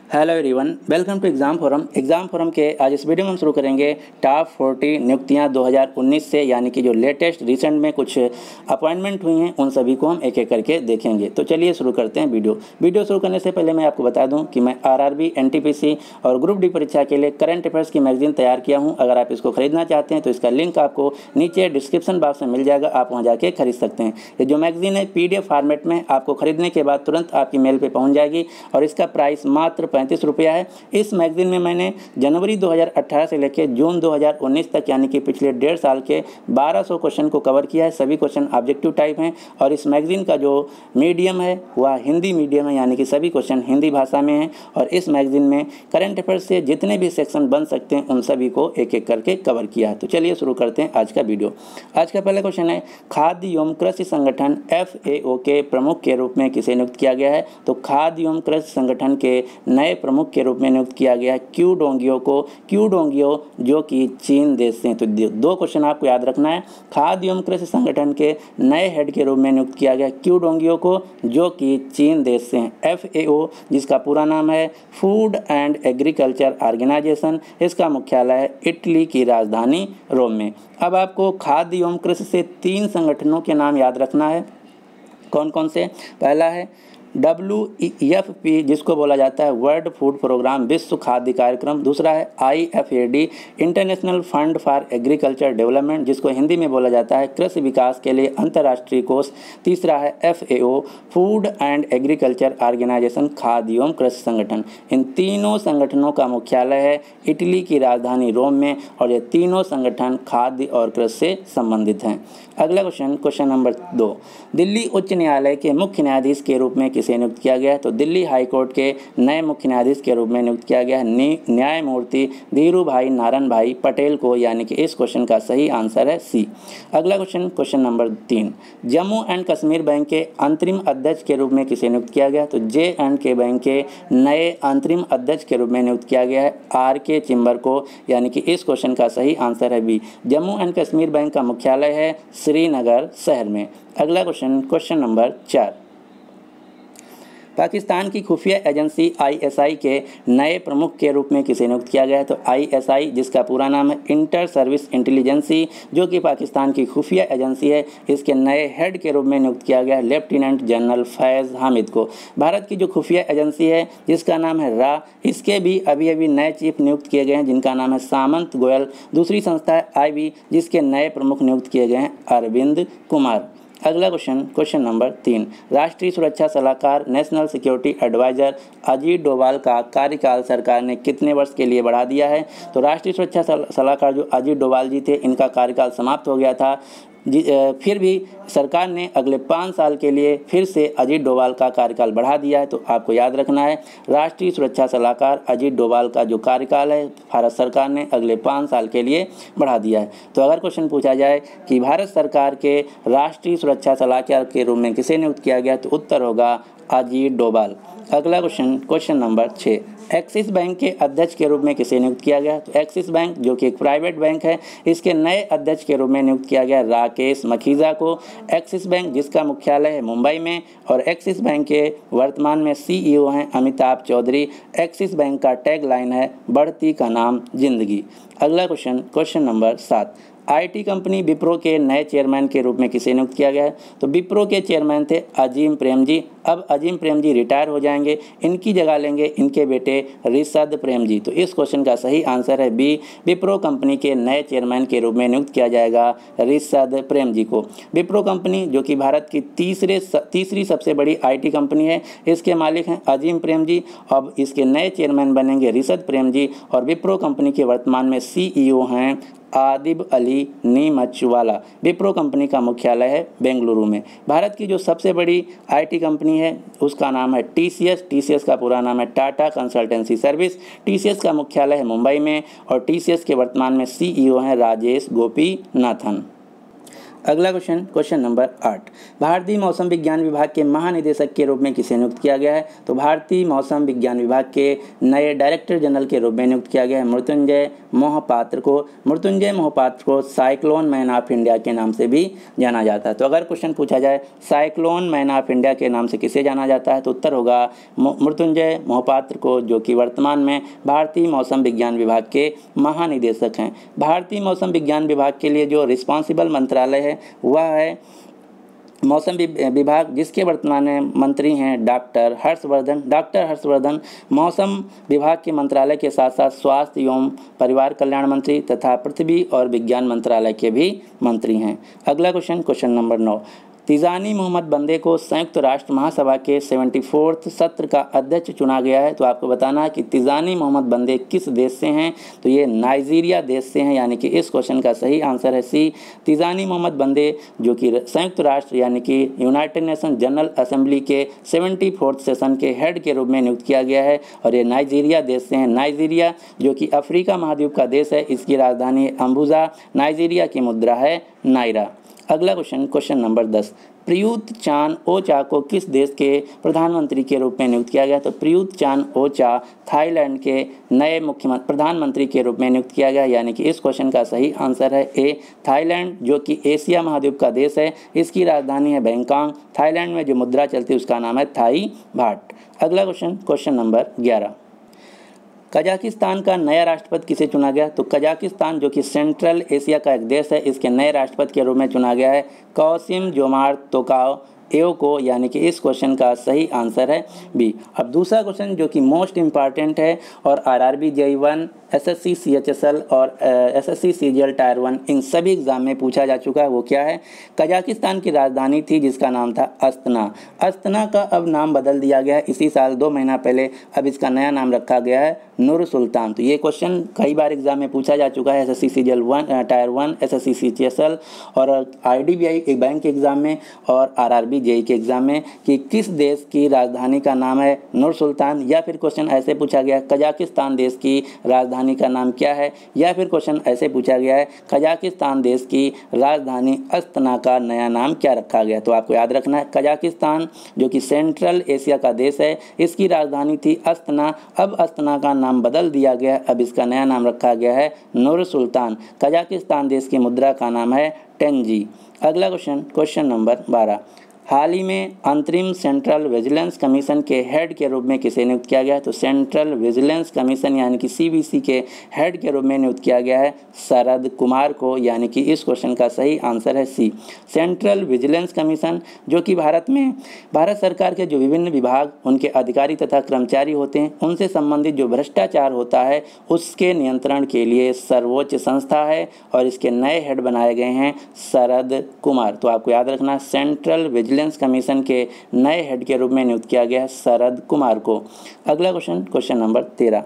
Hello everyone, welcome to exam forum के आज इस वीडियो में हम शुरू करेंगे टॉप 40 नियुक्तियां 2019 से, यानी कि जो लेटेस्ट रिसेंट में कुछ अपॉइंटमेंट हुई हैं उन सभी को हम एक एक करके देखेंगे। तो चलिए शुरू करते हैं वीडियो शुरू करने से पहले मैं आपको बता दूं कि मैं आरआरबी, एनटीपीसी और ग्रुप डी परीक्षा के लिए करंट अफेयर्स की मैगजीन तैयार किया हूँ। अगर आप इसको खरीदना चाहते हैं तो इसका लिंक आपको नीचे डिस्क्रिप्शन बॉक्स में मिल जाएगा, आप वहाँ जाके खरीद सकते हैं। ये जो मैगजीन है PDF फॉर्मेट में आपको खरीदने के बाद तुरंत आपकी मेल पर पहुँच जाएगी और इसका प्राइस मात्र 35 रुपया है। इस मैगजीन में मैंने जनवरी 2018 से लेकर जून 2019 तक, यानी कि पिछले 1.5 साल के 1200 क्वेश्चन को कवर किया है। सभी क्वेश्चन ऑब्जेक्टिव टाइप हैं और इस मैगजीन का जो मीडियम है वह हिंदी मीडियम है, यानी कि सभी क्वेश्चन हिंदी भाषा में हैं। और इस मैगजीन में करंट अफेयर्स से जितने भी सेक्शन बन सकते हैं उन सभी को एक एक करके कवर किया है। तो चलिए शुरू करते हैं आज का वीडियो। आज का पहला क्वेश्चन है, खाद्य एवं कृषि संगठन FAO के प्रमुख के रूप में किसे नियुक्त किया गया है? तो खाद्य एवं कृषि संगठन के नए प्रमुख के रूप में नियुक्त किया गया है क्यू डोंगियो को। क्यू डोंगियो जो कि चीन देश से हैं। तो दो क्वेश्चन आपको याद रखना है। खाद्य एवं कृषि संगठन के नए हेड के रूप में नियुक्त किया गया क्यू डोंगियो को, जो कि चीन देश से हैं। FAO जिसका पूरा नाम है फूड एंड एग्रीकल्चर ऑर्गेनाइजेशन, इसका मुख्यालय है इटली की राजधानी रोम में। अब आपको खाद्य एवं कृषि से 3 संगठनों के नाम याद रखना है। कौन कौन से? पहला है WFP जिसको बोला जाता है वर्ल्ड फूड प्रोग्राम, विश्व खाद्य कार्यक्रम। दूसरा है IFAD international fund for agriculture development, जिसको हिंदी में बोला जाता है कृषि विकास के लिए अंतर्राष्ट्रीय कोष। तीसरा है FAO Food and Agriculture Organization, खाद्य एवं कृषि संगठन। इन तीनों संगठनों का मुख्यालय है इटली की राजधानी रोम में और ये तीनों संगठन खाद्य और कृषि से संबंधित हैं। अगला क्वेश्चन नंबर 2, दिल्ली उच्च न्यायालय के मुख्य न्यायाधीश के रूप में किसे नियुक्त किया गया है? तो दिल्ली हाईकोर्ट के नए मुख्य न्यायाधीश के रूप में नियुक्त किया गया है न्यायमूर्ति धीरूभाई नारायण भाई पटेल को, यानी कि इस क्वेश्चन का सही आंसर है C। अगला question number 3, Jammu and Kashmir bank के अंतरिम अध्यक्ष के रूप में किसे नियुक्त किया गया? तो J&K बैंक के नए अंतरिम अध्यक्ष के रूप में नियुक्त किया गया है RK चिंबर को, यानी कि इस क्वेश्चन का सही आंसर है B। Jammu and Kashmir bank का मुख्यालय है श्रीनगर शहर में। अगला क्वेश्चन नंबर 4, पाकिस्तान की खुफिया एजेंसी ISI के नए प्रमुख के रूप में किसे नियुक्त किया गया है? तो ISI जिसका पूरा नाम है इंटर सर्विस इंटेलिजेंसी, जो कि पाकिस्तान की खुफिया एजेंसी है, इसके नए हेड के रूप में नियुक्त किया गया है लेफ्टिनेंट जनरल फैज़ हामिद को। भारत की जो खुफिया एजेंसी है जिसका नाम है रा, इसके भी अभी नए चीफ नियुक्त किए गए हैं जिनका नाम है सामंत गोयल। दूसरी संस्था है IB जिसके नए प्रमुख नियुक्त किए गए हैं अरविंद कुमार। अगला क्वेश्चन नंबर 3, राष्ट्रीय सुरक्षा सलाहकार national security adviser Ajit Doval का कार्यकाल सरकार ने कितने वर्ष के लिए बढ़ा दिया है? तो राष्ट्रीय सुरक्षा सलाहकार जो अजीत डोभाल जी थे, इनका कार्यकाल समाप्त हो गया था। फिर भी सरकार ने अगले 5 साल के लिए फिर से अजीत डोभाल का कार्यकाल बढ़ा दिया है। तो आपको याद रखना है, राष्ट्रीय सुरक्षा सलाहकार अजीत डोभाल का जो कार्यकाल है भारत सरकार ने अगले 5 साल के लिए बढ़ा दिया है। तो अगर क्वेश्चन पूछा जाए कि भारत सरकार के राष्ट्रीय सुरक्षा सलाहकार के रूप में किसे नियुक्त किया गया, तो उत्तर होगा अजीत डोभाल। अगला क्वेश्चन नंबर 6, एक्सिस बैंक के अध्यक्ष के रूप में किसे नियुक्त किया गया? तो एक्सिस बैंक जो कि एक प्राइवेट बैंक है, इसके नए अध्यक्ष के रूप में नियुक्त किया गया राकेश मखीजा को। एक्सिस बैंक जिसका मुख्यालय है मुंबई में और एक्सिस बैंक के वर्तमान में CEO हैं अमिताभ चौधरी। एक्सिस बैंक का टैगलाइन है बढ़ती का नाम जिंदगी। अगला question number 7, IT company Wipro के नए चेयरमैन के रूप में किसे नियुक्त किया गया है? तो विप्रो के चेयरमैन थे अजीम प्रेम जी। अब अजीम प्रेम जी रिटायर हो जाएंगे, इनकी जगह लेंगे इनके बेटे रिशद प्रेम जी। तो इस क्वेश्चन का सही आंसर है B, विप्रो कंपनी के नए चेयरमैन के रूप में नियुक्त किया जाएगा रिशद प्रेम जी को। विप्रो कंपनी जो कि भारत की तीसरी सबसे बड़ी IT कंपनी है, इसके मालिक हैं अजीम प्रेम जी। अब इसके नए चेयरमैन बनेंगे रिशद प्रेम जी और विप्रो कंपनी के वर्तमान में CEO हैं आदिब अली नीमचवाला। विप्रो कंपनी का मुख्यालय है बेंगलुरु में। भारत की जो सबसे बड़ी IT कंपनी है उसका नाम है TCS का पूरा नाम है टाटा कंसल्टेंसी सर्विस। TCS का मुख्यालय है मुंबई में और TCS के वर्तमान में CEO हैं राजेश गोपीनाथन। अगला क्वेश्चन, क्वेश्चन नंबर 8, भारतीय मौसम विज्ञान विभाग के महानिदेशक के रूप में किसे नियुक्त किया गया है? तो भारतीय मौसम विज्ञान विभाग के नए डायरेक्टर जनरल के रूप में नियुक्त किया गया है मृत्युंजय मोहपात्र को। मृत्युंजय मोहपात्र को साइक्लोन मैन ऑफ इंडिया के नाम से भी जाना जाता है। तो अगर क्वेश्चन पूछा जाए साइक्लोन मैन ऑफ इंडिया के नाम से किसे जाना जाता है, तो उत्तर होगा मृत्युंजय मोहपात्र को, जो कि वर्तमान में भारतीय मौसम विज्ञान विभाग के महानिदेशक हैं। भारतीय मौसम विज्ञान विभाग के लिए जो रिस्पॉन्सिबल मंत्रालय है वह है मौसम विभाग, जिसके वर्तमान में मंत्री हैं डॉक्टर हर्षवर्धन। डॉक्टर हर्षवर्धन मौसम विभाग के मंत्रालय के साथ साथ स्वास्थ्य एवं परिवार कल्याण मंत्री तथा पृथ्वी और विज्ञान मंत्रालय के भी मंत्री हैं। अगला question, question number 9, Tijjani Muhammad Bande को संयुक्त राष्ट्र महासभा के 74वें सत्र का अध्यक्ष चुना गया है। तो आपको बताना है कि तिजानी मोहम्मद बंदे किस देश से हैं, तो ये नाइजीरिया देश से हैं, यानी कि इस क्वेश्चन का सही आंसर है सी। तिजानी मोहम्मद बंदे जो कि संयुक्त राष्ट्र यानी कि यूनाइटेड नेशन जनरल असेंबली के 74वें सेशन के हेड के रूप में नियुक्त किया गया है और ये नाइजीरिया देश से हैं। नाइजीरिया जो कि अफ्रीका महाद्वीप का देश है, इसकी राजधानी है अम्बुजा। नाइजीरिया की मुद्रा है नायरा। अगला क्वेश्चन, क्वेश्चन नंबर 10, प्रयूत चान ओचा को किस देश के प्रधानमंत्री के रूप में नियुक्त किया गया? तो प्रयूत चान ओचा थाईलैंड के नए प्रधानमंत्री के रूप में नियुक्त किया गया, यानी कि इस क्वेश्चन का सही आंसर है ए थाईलैंड, जो कि एशिया महाद्वीप का देश है। इसकी राजधानी है बैंकॉक। थाईलैंड में जो मुद्रा चलती है उसका नाम है थाई बाट। अगला क्वेश्चन, क्वेश्चन नंबर 11, कजाकिस्तान का नया राष्ट्रपति किसे चुना गया? तो कजाकिस्तान जो कि सेंट्रल एशिया का एक देश है, इसके नए राष्ट्रपति के रूप में चुना गया है कासिम जोमार्ट तोकाव एव को, यानी कि इस क्वेश्चन का सही आंसर है बी। अब दूसरा क्वेश्चन जो कि मोस्ट इम्पॉर्टेंट है और आरआरबी जेईई 1 एसएससी सीएचएसएल और एसएससी सीजीएल टायर 1 इन सभी एग्जाम में पूछा जा चुका है, वो क्या है? कजाकिस्तान की राजधानी थी जिसका नाम था अस्तना। अस्तना का अब नाम बदल दिया गया है इसी साल 2 महीना पहले। अब इसका नया नाम रखा गया है नूर सुल्तान। तो ये क्वेश्चन कई बार एग्जाम में पूछा जा चुका है, SSC CGL 1 tyre 1, SSC CHSL और आईडीबीआई बैंक के एग्जाम में और आरआरबी जेईई के एग्जाम में कि किस देश की राजधानी का नाम है नूर सुल्तान, या फिर क्वेश्चन ऐसे पूछा गया कजाकिस्तान देश की राजधानी का नाम क्या है, या फिर क्वेश्चन ऐसे पूछा गया है कजाकिस्तान देश की राजधानी अस्तना का नया नाम क्या रखा गया। तो आपको याद रखना है कजाकिस्तान जो कि सेंट्रल एशिया का देश है, इसकी राजधानी थी अस्तना। अब अस्तना का नाम बदल दिया गया, अब इसका नया नाम रखा गया है नूर सुल्तान। कजाकिस्तान देश की मुद्रा का नाम है टेंजी। अगला क्वेश्चन, क्वेश्चन नंबर 12, हाल ही में अंतरिम सेंट्रल विजिलेंस कमीशन के हेड के रूप में किसे नियुक्त किया गया है? तो सेंट्रल विजिलेंस कमीशन यानी कि सीवीसी के हेड के रूप में नियुक्त किया गया है शरद कुमार को, यानी कि इस क्वेश्चन का सही आंसर है सी। सेंट्रल विजिलेंस कमीशन जो कि भारत सरकार के जो विभिन्न विभाग, उनके अधिकारी तथा कर्मचारी होते हैं, उनसे संबंधित जो भ्रष्टाचार होता है उसके नियंत्रण के लिए सर्वोच्च संस्था है और इसके नए हेड बनाए गए हैं शरद कुमार। तो आपको याद रखना सेंट्रल विजिलेंस कमीशन के नए हेड के रूप में नियुक्त किया गया है शरद कुमार को। अगला क्वेश्चन, क्वेश्चन नंबर 13,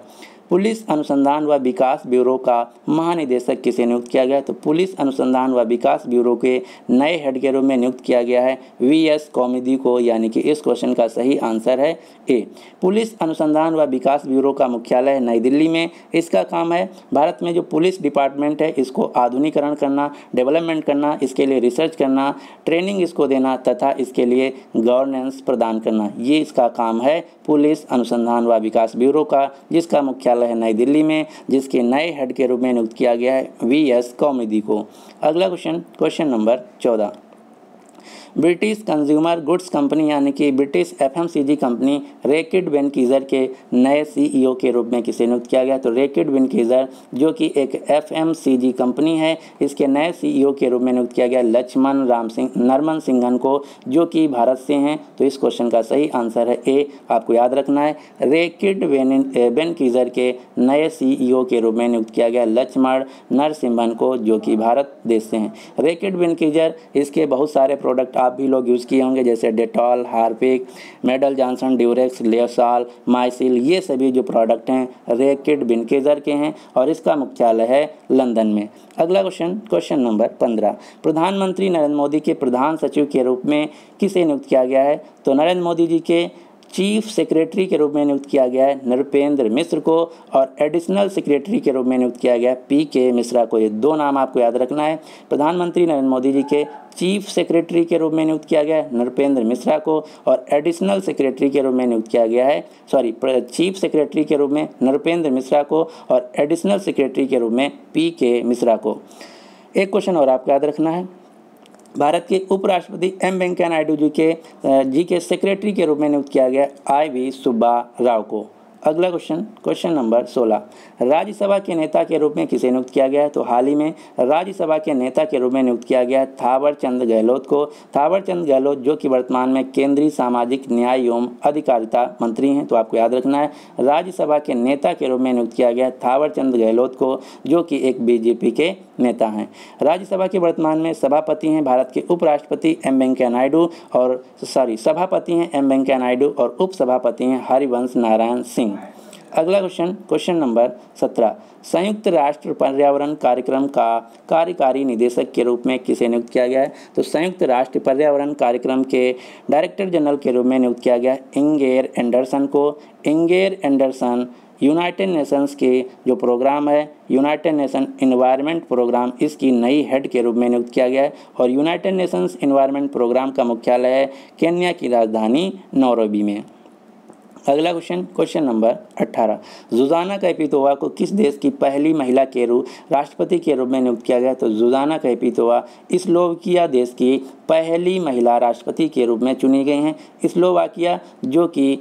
पुलिस अनुसंधान व विकास ब्यूरो का महानिदेशक किसे नियुक्त किया गया है? तो पुलिस अनुसंधान व विकास ब्यूरो के नए हेड के रूप में नियुक्त किया गया है वीएस कॉमेडी को, यानी कि इस क्वेश्चन का सही आंसर है ए। पुलिस अनुसंधान व विकास ब्यूरो का मुख्यालय है नई दिल्ली में। इसका काम है भारत में जो पुलिस डिपार्टमेंट है इसको आधुनिकीकरण करना, डेवलपमेंट करना, इसके लिए रिसर्च करना, ट्रेनिंग इसको देना तथा इसके लिए गवर्नेंस प्रदान करना। ये इसका काम है पुलिस अनुसंधान व विकास ब्यूरो का, जिसका मुख्यालय है नई दिल्ली में, जिसके नए हेड के रूप में नियुक्त किया गया है वीएस कॉमेडी को। अगला question, question number 14, British consumer goods company यानी कि ब्रिटिश एफएमसीजी कंपनी रैकेट बेनकीजर के नए सीईओ के रूप में किसे नियुक्त किया गया? तो रैकेट बेनकीजर जो कि एक एफएमसीजी कंपनी है, इसके नए सीईओ के रूप में नियुक्त किया गया लक्ष्मण नरमन सिंघन को, जो कि भारत से हैं। तो इस क्वेश्चन का सही आंसर है ए। आपको याद रखना है रैकेट बेनकीजर के नए सीईओ के रूप में नियुक्त किया गया लक्ष्मण नरसिम्हन को, जो कि भारत देश से हैं। रैकेट बेनकीजर इसके बहुत सारे प्रोडक्ट आप भी लोग यूज़ किए होंगे, जैसे Dettol, Harpic, Mead Johnson, Durex, Lizol, Mycil, ये सभी जो प्रोडक्ट हैं रैकेट बेनकीजर के हैं और इसका मुख्यालय है लंदन में। अगला क्वेश्चन, क्वेश्चन नंबर 15, प्रधानमंत्री नरेंद्र मोदी के प्रधान सचिव के रूप में किसे नियुक्त किया गया है? तो नरेंद्र मोदी जी के चीफ सेक्रेटरी के रूप में नियुक्त किया गया है नृपेंद्र मिश्र को, और एडिशनल सेक्रेटरी के रूप में नियुक्त किया गया है PK मिश्रा को। ये दो नाम आपको याद रखना है। प्रधानमंत्री नरेंद्र मोदी जी के चीफ सेक्रेटरी के रूप में नियुक्त किया गया है नृपेंद्र मिश्रा को, और एडिशनल सेक्रेटरी के रूप में नियुक्त किया गया है चीफ सेक्रेटरी के रूप में नृपेंद्र मिश्रा को, और एडिशनल सेक्रेटरी के रूप में PK मिश्रा को। एक क्वेश्चन और आपको याद रखना है। भारत के उपराष्ट्रपति M वेंकैया नायडू जी के सेक्रेटरी के रूप में नियुक्त किया गया IV सुब्बा राव को। अगला क्वेश्चन नंबर 16, राज्यसभा के नेता के रूप में किसे नियुक्त किया गया है? तो हाल ही में राज्यसभा के नेता के रूप में नियुक्त किया गया है थावर चंद गहलोत को। थावर चंद गहलोत जो कि वर्तमान में केंद्रीय सामाजिक न्याय एवं अधिकारिता मंत्री हैं। तो आपको याद रखना है, राज्यसभा के नेता के रूप में नियुक्त किया गया है थावर चंद गहलोत को, जो कि एक BJP के नेता हैं। राज्यसभा के वर्तमान में सभापति हैं भारत के उपराष्ट्रपति M वेंकैया नायडू सभापति हैं M वेंकैया नायडू, और उपसभापति हैं हरिवंश नारायण सिंह। अगला क्वेश्चन नंबर 17, संयुक्त राष्ट्र पर्यावरण कार्यक्रम का कार्यकारी निदेशक के रूप में किसे नियुक्त किया गया है? तो संयुक्त राष्ट्र पर्यावरण कार्यक्रम के डायरेक्टर जनरल के रूप में नियुक्त किया गया है इंगेर एंडरसन को। इंगेर एंडरसन यूनाइटेड नेशंस के जो प्रोग्राम है यूनाइटेड नेशन इन्वायरमेंट प्रोग्राम, इसकी नई हेड के रूप में नियुक्त किया गया है, और यूनाइटेड नेशंस इन्वायरमेंट प्रोग्राम का मुख्यालय है केन्या की राजधानी नैरोबी में। अगला क्वेश्चन नंबर 18, जुजाना कैपितोवा को किस देश की पहली महिला राष्ट्रपति के रूप में नियुक्त किया गया? तो जुजाना कैपितोवा स्लोवाकिया देश की पहली महिला राष्ट्रपति के रूप में चुनी गई हैं। स्लोवाकिया जो कि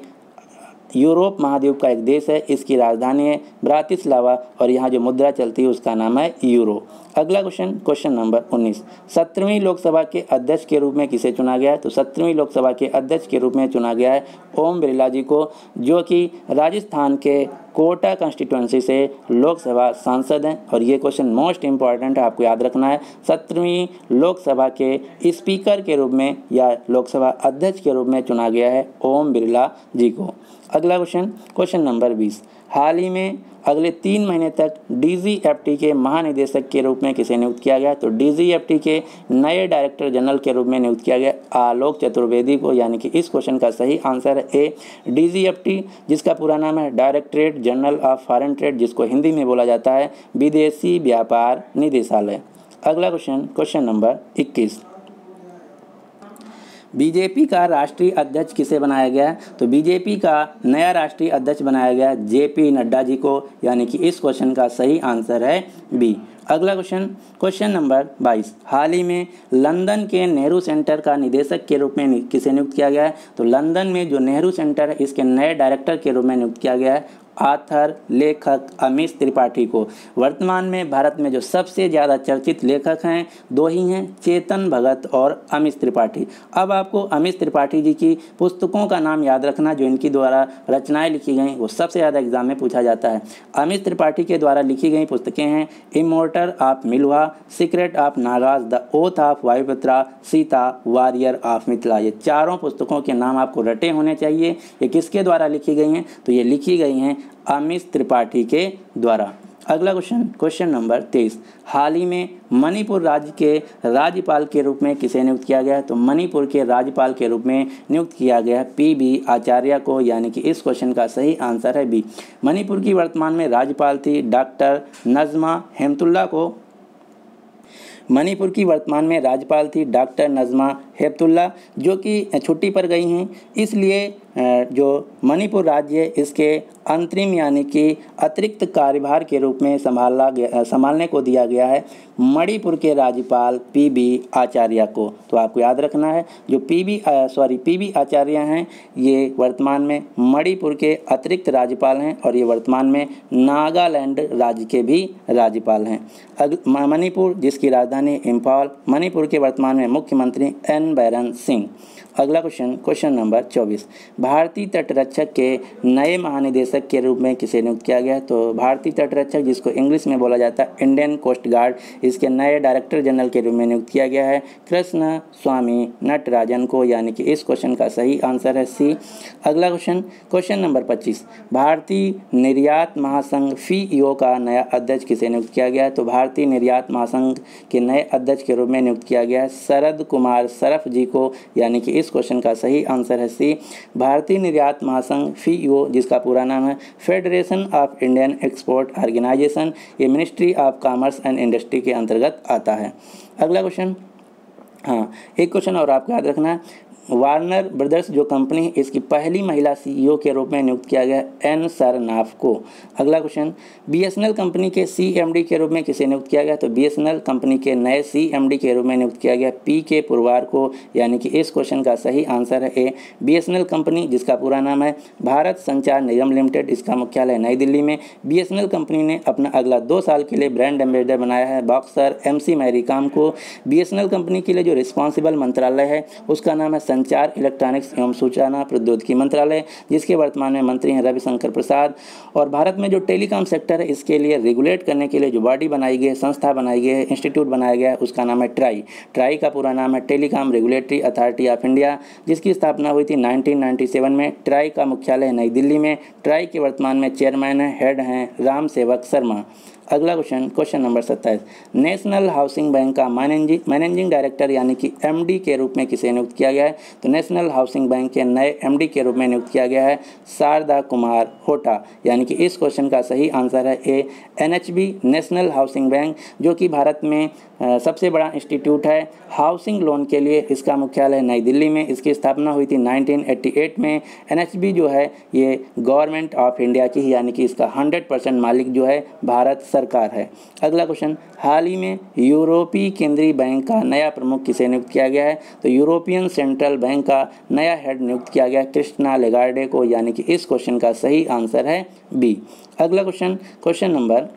यूरोप महाद्वीप का एक देश है, इसकी राजधानी है ब्रातिस्लावा, और यहाँ जो मुद्रा चलती है उसका नाम है यूरो। अगला क्वेश्चन नंबर 19, 17वीं लोकसभा के अध्यक्ष के रूप में किसे चुना गया है? तो 17वीं लोकसभा के अध्यक्ष के रूप में चुना गया है ओम बिरला जी को, जो कि राजस्थान के कोटा कंस्टिट्यूंसी से लोकसभा सांसद हैं। और ये क्वेश्चन मोस्ट इंपॉर्टेंट है, आपको याद रखना है। 17वीं लोकसभा के स्पीकर के रूप में या लोकसभा अध्यक्ष के रूप में चुना गया है ओम बिरला जी को। अगला क्वेश्चन नंबर 20, हाल ही में अगले 3 महीने तक DGFT के महानिदेशक के रूप में किसे नियुक्त किया गया? तो DGFT के नए डायरेक्टर जनरल के रूप में नियुक्त किया गया आलोक चतुर्वेदी को, यानी कि इस क्वेश्चन का सही आंसर है A। DGFT जिसका पूरा नाम है directorate general of foreign trade, जिसको हिंदी में बोला जाता है विदेशी व्यापार निदेशालय। अगला क्वेश्चन नंबर 21, बीजेपी का राष्ट्रीय अध्यक्ष किसे बनाया गया है? तो बीजेपी का नया राष्ट्रीय अध्यक्ष बनाया गया JP नड्डा जी को, यानी कि इस क्वेश्चन का सही आंसर है B। अगला क्वेश्चन नंबर 22, हाल ही में लंदन के नेहरू सेंटर का निदेशक के रूप में किसे नियुक्त किया गया है? तो लंदन में जो नेहरू सेंटर है इसके नए डायरेक्टर के रूप में नियुक्त किया गया है ऑथर लेखक अमिश त्रिपाठी को। वर्तमान में भारत में जो सबसे ज़्यादा चर्चित लेखक हैं 2 ही हैं, चेतन भगत और अमिश त्रिपाठी। अब आपको अमिश त्रिपाठी जी की पुस्तकों का नाम याद रखना, जो इनकी द्वारा रचनाएं लिखी गई वो सबसे ज़्यादा एग्जाम में पूछा जाता है। अमिश त्रिपाठी के द्वारा लिखी गई पुस्तकें हैं immortal of Meluha, secret of Nagas, the oath of Vayuputra, Sita, warrior of Mithila. ये चारों पुस्तकों के नाम आपको रटे होने चाहिए। ये किसके द्वारा लिखी गई हैं? तो ये लिखी गई हैं अमिश त्रिपाठी के द्वारा। अगला क्वेश्चन नंबर 23, हाल ही में मणिपुर राज्य के राज्यपाल के रूप में किसे नियुक्त किया गया है? तो मणिपुर के राज्यपाल के रूप में नियुक्त किया गया है PB आचार्य को, यानी कि इस क्वेश्चन का सही आंसर है B। मणिपुर की वर्तमान में राज्यपाल थी डॉक्टर नज़मा हेपतुल्ला को। मणिपुर की वर्तमान में राज्यपाल थी डॉक्टर नज़मा हेपतुल्ला, जो कि छुट्टी पर गई हैं, इसलिए जो मणिपुर राज्य है इसके अंतरिम यानी कि अतिरिक्त कार्यभार के रूप में संभालने को दिया गया है मणिपुर के राज्यपाल PB आचार्य को। तो आपको याद रखना है जो PB आचार्य हैं ये वर्तमान में मणिपुर के अतिरिक्त राज्यपाल हैं, और ये वर्तमान में नागालैंड राज्य के भी राज्यपाल हैं। मणिपुर जिसकी राजधानी इम्फाल, मणिपुर के वर्तमान में मुख्यमंत्री N बैरन सिंह। अगला क्वेश्चन नंबर 24, भारतीय तटरक्षक के नए महानिदेशक के रूप में किसे नियुक्त किया गया? गया है? तो भारतीय तटरक्षक, जिसको इंग्लिश में बोला जाता है इंडियन कोस्ट गार्ड, इसके नए डायरेक्टर जनरल के रूप में नियुक्त किया गया है कृष्ण स्वामी नटराजन को, यानी कि इस क्वेश्चन का सही आंसर है सी। अगला क्वेश्चन नंबर 25, भारतीय निर्यात महासंघ FIIO का नया अध्यक्ष किसे नियुक्त किया गया है? तो भारतीय निर्यात महासंघ के नए अध्यक्ष के रूप में नियुक्त किया गया है शरद कुमार सरफ जी को, यानी कि इस क्वेश्चन का सही आंसर है सी। भारतीय निर्यात महासंघ FIIO, जिसका पूरा नाम है federation of Indian export organization, ये ministry of commerce and industry के अंतर्गत आता है। अगला क्वेश्चन, हाँ एक क्वेश्चन और आपको याद रखना है, वार्नर ब्रदर्स जो कंपनी है, इसकी पहली महिला CEO के रूप में नियुक्त किया गया एन सरनाफ को। अगला क्वेश्चन, BSNL कंपनी के CMD के रूप में किसे नियुक्त किया गया? तो BSNL कंपनी के नए CMD के रूप में नियुक्त किया गया PK पुरवार को, यानी कि इस क्वेश्चन का सही आंसर है ए। BSNL कंपनी, जिसका पूरा नाम है भारत संचार निगम लिमिटेड, इसका मुख्यालय नई दिल्ली में। BSNL कंपनी ने अपना अगला 2 साल के लिए ब्रांड एम्बेसडर बनाया है बॉक्सर MC मैरीकॉम को। BSNL कंपनी के लिए जो रिस्पॉन्सिबल मंत्रालय है उसका नाम है संचार, इलेक्ट्रॉनिक्स एवं सूचना प्रौद्योगिकी मंत्रालय, जिसके वर्तमान में मंत्री हैं रविशंकर प्रसाद। और भारत में जो टेलीकॉम सेक्टर है, इसके लिए रेगुलेट करने के लिए जो बॉडी बनाई गई है, संस्था बनाई गई है, इंस्टीट्यूट बनाया गया है, उसका नाम है ट्राई। ट्राई का पूरा नाम है telecom regulatory authority of India, जिसकी स्थापना हुई थी 1997 में। ट्राई का मुख्यालय नई दिल्ली में। ट्राई के वर्तमान में चेयरमैन है, हेड हैं राम सेवक शर्मा। अगला question number 27, national housing bank का मैनेजिंग डायरेक्टर यानी कि MD के रूप में किसे नियुक्त किया गया है? तो नेशनल हाउसिंग बैंक के नए MD के रूप में नियुक्त किया गया है शारदा कुमार होटा, यानी कि इस क्वेश्चन का सही आंसर है ए। NHB नेशनल हाउसिंग बैंक, जो कि भारत में सबसे बड़ा इंस्टीट्यूट है हाउसिंग लोन के लिए, इसका मुख्यालय नई दिल्ली में। इसकी स्थापना हुई थी 1988 में। NHB जो है ये गवर्नमेंट ऑफ इंडिया की, यानी कि इसका 100% मालिक जो है भारत सरकार है। अगला क्वेश्चन, हाल ही में यूरोपीय केंद्रीय बैंक का नया प्रमुख किसे नियुक्त किया गया है? तो यूरोपियन सेंट्रल बैंक का नया हेड नियुक्त किया गया क्रिस्टिना लेगार्डे को, यानी कि इस क्वेश्चन का सही आंसर है बी। अगला क्वेश्चन नंबर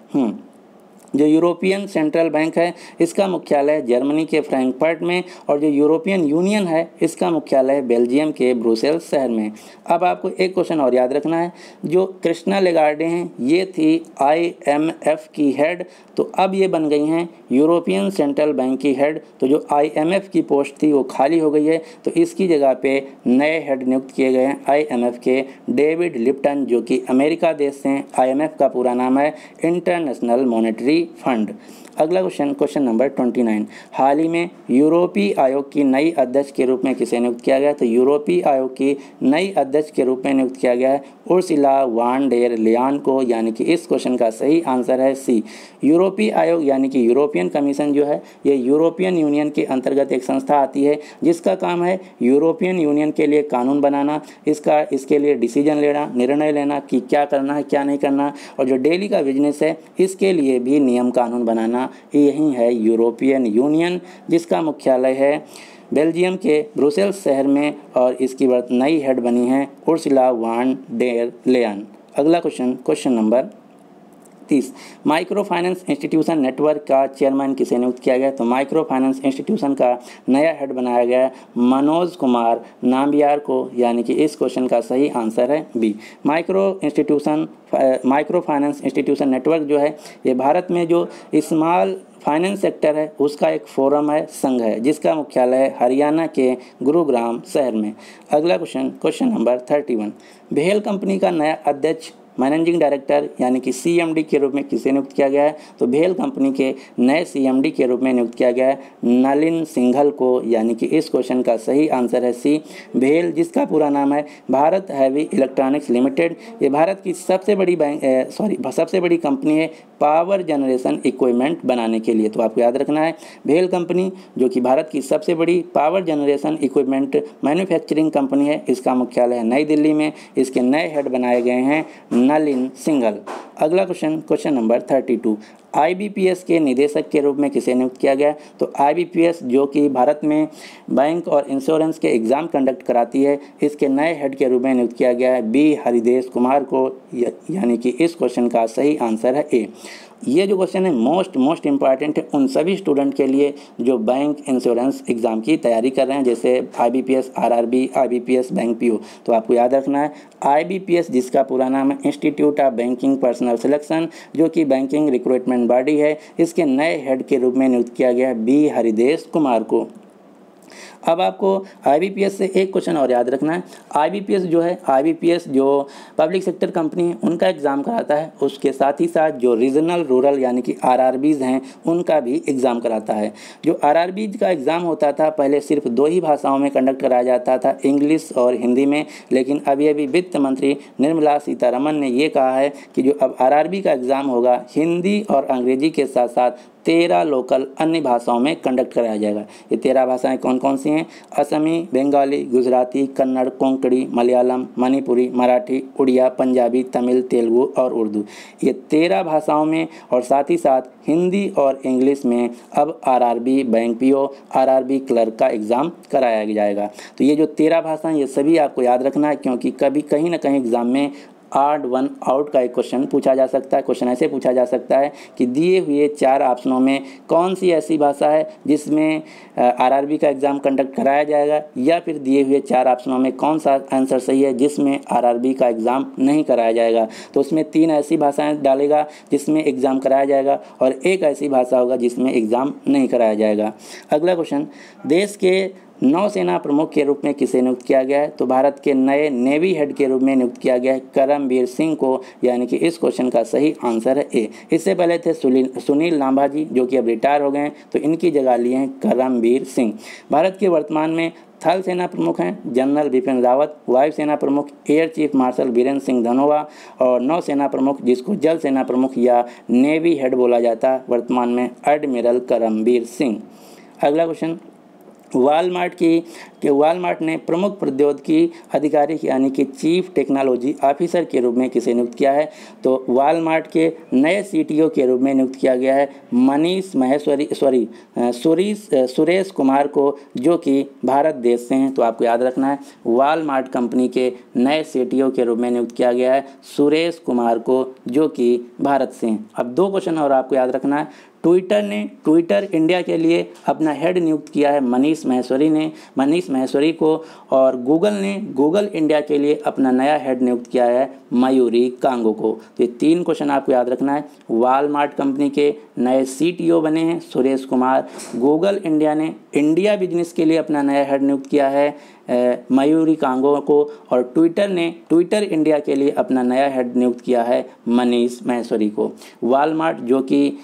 जो यूरोपियन सेंट्रल बैंक है, इसका मुख्यालय जर्मनी के फ्रैंकफर्ट में, और जो यूरोपियन यूनियन है, इसका मुख्यालय बेल्जियम के ब्रुसेल्स शहर में। अब आपको एक क्वेश्चन और याद रखना है, जो क्रिस्टिना लेगार्डे हैं, ये थी IMF की हेड, तो अब ये बन गई हैं यूरोपियन सेंट्रल बैंक की हेड। तो जो IMF की पोस्ट थी वो खाली हो गई है, तो इसकी जगह पे नए हेड नियुक्त किए गए हैं IMF के डेविड लिप्टन, जो कि अमेरिका देश से हैं। IMF का पूरा नाम है इंटरनेशनल मॉनेटरी फंड। अगला क्वेश्चन नंबर 29, हाल ही में यूरोपीय आयोग की नई अध्यक्ष के रूप में किसे नियुक्त किया गया? तो यूरोपीय आयोग की नई अध्यक्ष के रूप में नियुक्त किया गया है उर्सुला वान डेर लेयन को, यानी कि इस क्वेश्चन का सही आंसर है सी। यूरोपीय आयोग यानी कि यूरोपियन कमीशन जो है, ये यूरोपियन यूनियन के अंतर्गत एक संस्था आती है, जिसका काम है यूरोपियन यूनियन के लिए कानून बनाना, इसके लिए डिसीजन लेना, निर्णय लेना कि क्या करना है क्या नहीं करना, और जो डेली का बिजनेस है इसके लिए भी नियम कानून बनाना। यही है यूरोपियन यूनियन, जिसका मुख्यालय है बेल्जियम के ब्रुसेल्स शहर में, और इसकी नई हेड बनी है उर्सुला वान डेर लेयन। अगला question number 30, micro finance institution network का चेयरमैन किसे नियुक्त किया गया? तो माइक्रो फाइनेंस इंस्टीट्यूशन का नया हेड बनाया गया मनोज कुमार नाम्बियार को, यानी कि इस क्वेश्चन का सही आंसर है B. Microfinance institution network जो है, ये भारत में जो स्मॉल फाइनेंस सेक्टर है उसका एक फोरम है, संघ है, जिसका मुख्यालय है हरियाणा के गुरुग्राम शहर में। अगला क्वेश्चन नंबर 31, भेल कंपनी का नया अध्यक्ष मैनेजिंग डायरेक्टर यानी कि CMD के रूप में किसे नियुक्त किया गया है? तो भेल कंपनी के नए CMD के रूप में नियुक्त किया गया है नलिन सिंघल को, यानी कि इस क्वेश्चन का सही आंसर है सी। भेल, जिसका पूरा नाम है भारत हैवी इलेक्ट्रॉनिक्स लिमिटेड, ये भारत की सबसे बड़ी कंपनी है पावर जनरेशन इक्विपमेंट बनाने के लिए। तो आपको याद रखना है भेल कंपनी, जो कि भारत की सबसे बड़ी power generation equipment manufacturing company है, इसका मुख्यालय है नई दिल्ली में। इसके नए हेड बनाए गए हैं नलिन सिंघल। अगला क्वेश्चन नंबर 32, IBPS के निदेशक के रूप में किसे नियुक्त किया गया? तो IBPS जो कि भारत में बैंक और इंश्योरेंस के एग्ज़ाम कंडक्ट कराती है, इसके नए हेड के रूप में नियुक्त किया गया है B हरिदेश कुमार को, यानी कि इस क्वेश्चन का सही आंसर है ए। ये जो क्वेश्चन है मोस्ट इम्पॉर्टेंट है उन सभी स्टूडेंट के लिए जो बैंक इंश्योरेंस एग्ज़ाम की तैयारी कर रहे हैं, जैसे IBPS RRB, IBPS bank PO। तो आपको याद रखना है IBPS, जिसका पूरा नाम है institute of banking personal international selection जो कि बैंकिंग रिक्रूटमेंट बॉडी है, इसके नए हेड के रूप में नियुक्त किया गया है बी हरिदेश कुमार को। अब आपको आईबीपीएस से एक क्वेश्चन और याद रखना है। आईबीपीएस जो है, आईबीपीएस जो पब्लिक सेक्टर कंपनी है उनका एग्ज़ाम कराता है, उसके साथ ही साथ जो रीजनल रूरल यानी कि आरआरबीज हैं उनका भी एग्ज़ाम कराता है। जो आरआरबीज का एग्ज़ाम होता था पहले सिर्फ 2 ही भाषाओं में कंडक्ट कराया जाता था, इंग्लिश और हिंदी में, लेकिन अभी वित्त मंत्री निर्मला सीतारमण ने ये कहा है कि जो अब आरआरबी का एग्ज़ाम होगा हिंदी और अंग्रेजी के साथ साथ 13 लोकल अन्य भाषाओं में कंडक्ट कराया जाएगा। ये 13 भाषाएं कौन कौन सी हैं? असमी, बंगाली, गुजराती, कन्नड़, कोंकणी, मलयालम, मणिपुरी, मराठी, उड़िया, पंजाबी, तमिल, तेलुगु और उर्दू। ये 13 भाषाओं में और साथ ही साथ हिंदी और इंग्लिश में अब RRB, bank PO, RRB clerk का एग्ज़ाम कराया जाएगा। तो ये जो 13 भाषाएं ये सभी आपको याद रखना है, क्योंकि कभी कहीं ना कहीं एग्ज़ाम में आड वन आउट का एक क्वेश्चन पूछा जा सकता है। क्वेश्चन ऐसे पूछा जा सकता है कि दिए हुए 4 ऑप्शनों में कौन सी ऐसी भाषा है जिसमें आरआरबी का एग्ज़ाम कंडक्ट कराया जाएगा, या फिर दिए हुए 4 ऑप्शनों में कौन सा आंसर सही है जिसमें आरआरबी का एग्ज़ाम नहीं कराया जाएगा। तो उसमें 3 ऐसी भाषाएं डालेगा जिसमें एग्ज़ाम कराया जाएगा और एक ऐसी भाषा होगा जिसमें एग्ज़ाम नहीं कराया जाएगा। अगला क्वेश्चन, देश के नौसेना प्रमुख के रूप में किसे नियुक्त किया गया है? तो भारत के नए नेवी हेड के रूप में नियुक्त किया गया है करमबीर सिंह को, यानी कि इस क्वेश्चन का सही आंसर है ए। इससे पहले थे सुनील लांबा जी जो कि अब रिटायर हो गए हैं, तो इनकी जगह लिए हैं करमबीर सिंह। भारत के वर्तमान में थल सेना प्रमुख हैं जनरल बिपिन रावत, वायुसेना प्रमुख air chief marshal Birender Singh Dhanoa और नौसेना प्रमुख जिसको जल सेना प्रमुख या नेवी हेड बोला जाता है वर्तमान में एडमिरल करमबीर सिंह। अगला क्वेश्चन, वालमार्ट ने प्रमुख प्रौद्योगिकी अधिकारी यानी कि चीफ टेक्नोलॉजी ऑफिसर के रूप में किसे नियुक्त किया है? तो वालमार्ट के नए सीटीओ के रूप में नियुक्त किया गया है सुरेश कुमार को, जो कि भारत देश से हैं। तो आपको याद रखना है वालमार्ट कंपनी के नए सीटीओ के रूप में नियुक्त किया गया है सुरेश कुमार को, जो कि भारत से हैं। अब 2 क्वेश्चन और आपको याद रखना है। ट्विटर इंडिया के लिए अपना हेड नियुक्त किया है मनीष महेश्वरी को, और गूगल इंडिया के लिए अपना नया हेड नियुक्त किया है मयूरी कांगो को। तो ये 3 क्वेश्चन आपको याद रखना है। वालमार्ट कंपनी के नए सीटीओ बने हैं सुरेश कुमार, गूगल इंडिया ने इंडिया बिजनेस के लिए अपना नया हेड नियुक्त किया है मयूरी कांगो को, और ट्विटर इंडिया के लिए अपना नया हेड नियुक्त किया है मनीष महेश्वरी को। वालमार्ट जो कि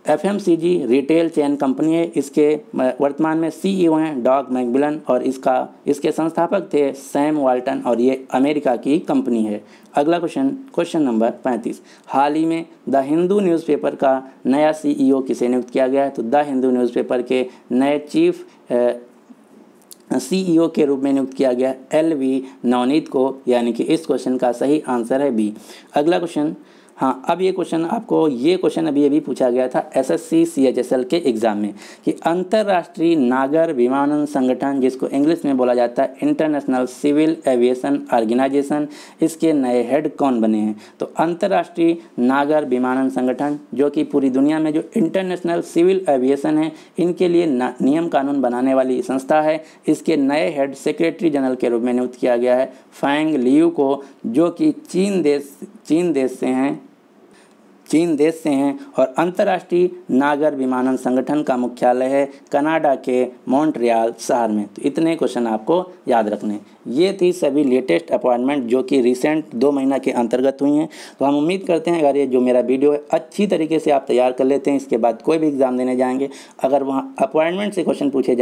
FMCG रिटेल चेन कंपनी है, इसके वर्तमान में CEO हैं डॉग मैकमिलन और इसके संस्थापक थे सैम वाल्टन, और ये अमेरिका की कंपनी है। अगला क्वेश्चन नंबर 35, हाल ही में द हिंदू न्यूज़पेपर का नया CEO किसे नियुक्त किया गया है? तो द हिंदू न्यूज़पेपर के नए चीफ CEO के रूप में नियुक्त किया गया LV नवनीत को, यानी कि इस क्वेश्चन का सही आंसर है बी। अगला क्वेश्चन, हाँ, अब ये क्वेश्चन अभी पूछा गया था SSC CHSL के एग्ज़ाम में कि अंतर्राष्ट्रीय नागर विमानन संगठन, जिसको इंग्लिश में बोला जाता है इंटरनेशनल सिविल एविएशन ऑर्गेनाइजेशन, इसके नए हेड कौन बने हैं? तो अंतर्राष्ट्रीय नागर विमानन संगठन जो कि पूरी दुनिया में जो इंटरनेशनल सिविल एविएशन है इनके लिए नियम कानून बनाने वाली संस्था है, इसके नए हेड सेक्रेटरी जनरल के रूप में नियुक्त किया गया है फैंग लियू को, जो कि चीन देश से हैं और अंतर्राष्ट्रीय नागर विमानन संगठन का मुख्यालय है कनाडा के मॉन्ट्रियल शहर में। तो इतने क्वेश्चन आपको याद रखने। ये थी सभी लेटेस्ट अपॉइंटमेंट जो कि रिसेंट 2 महीना के अंतर्गत हुई हैं। तो हम उम्मीद करते हैं अगर ये जो मेरा वीडियो है अच्छी तरीके से आप तैयार कर लेते हैं, इसके बाद कोई भी एग्ज़ाम देने जाएंगे अगर वहाँ अपॉइंटमेंट से क्वेश्चन पूछा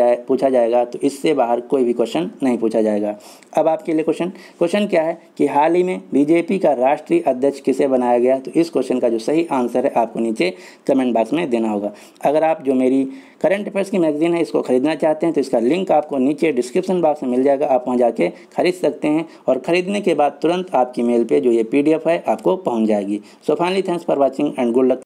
जाएगा तो इससे बाहर कोई भी क्वेश्चन नहीं पूछा जाएगा। अब आपके लिए क्वेश्चन क्या है कि हाल ही में बीजेपी का राष्ट्रीय अध्यक्ष किसे बनाया गया? तो इस क्वेश्चन का जो सही आंसर है आपको नीचे कमेंट बॉक्स में देना होगा। अगर आप जो मेरी करंट अफेयर्स की मैगजीन है इसको खरीदना चाहते हैं तो इसका लिंक आपको नीचे डिस्क्रिप्शन बॉक्स में मिल जाएगा, आप वहां जाके खरीद सकते हैं और खरीदने के बाद तुरंत आपकी मेल पे जो ये PDF है आपको पहुंच जाएगी। So finally thanks for watching and good luck.